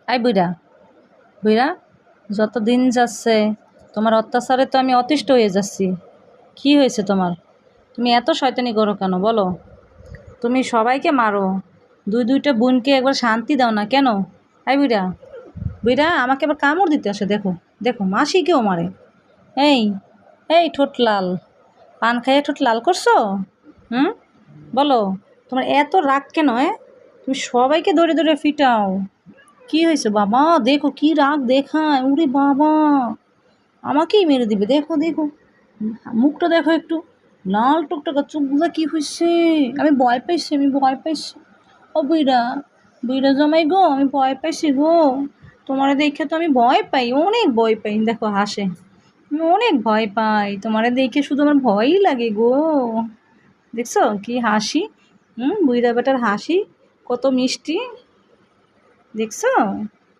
I বুইড়া, বুইড়া, যত দিন যাচ্ছে তোমার অত্যাচারে তো আমি অতিষ্ঠ হয়ে যাচ্ছি। কি হয়েছে তোমার? তুমি এত শয়তানি করো কেন বলো? তুমি সবাইকে মারো, দুই দুইটা বোনকে একবার শান্তি দাও না কেন? আই বুইড়া, বুইড়া আমাকে আবার কামড় দিতে আসে, দেখো দেখো মাসিকেও মারে। এই, এই ঠোঁট লাল, পান খাইয়ে ঠোঁট লাল করছো? হুম, বলো, তোমার এত রাগ কেন? তুমি সবাইকে ধরে ধরে ফিটাও। কি হয়েছে বাবা? দেখো কি রাগ দেখায়, উরে বাবা, আমাকেই মেরে দিবে। দেখো দেখো, মুখটা দেখো একটু, লাল টুকটাকা চোখগুলো, কি হয়েছে? আমি ভয় পাইছি, আমি ভয় পাইছি। ও বুইড়া, বুইড়া জামাই গো, আমি ভয় পাইছি গো। তোমারে দেখে তো আমি ভয় পাই, অনেক ভয় পাই। দেখো হাসে, আমি অনেক ভয় পাই তোমারে দেখে, শুধু আমার ভয়ই লাগে গো। দেখছো কি হাসি? বুইড়া বেটার হাসি কত মিষ্টি, দেখছো?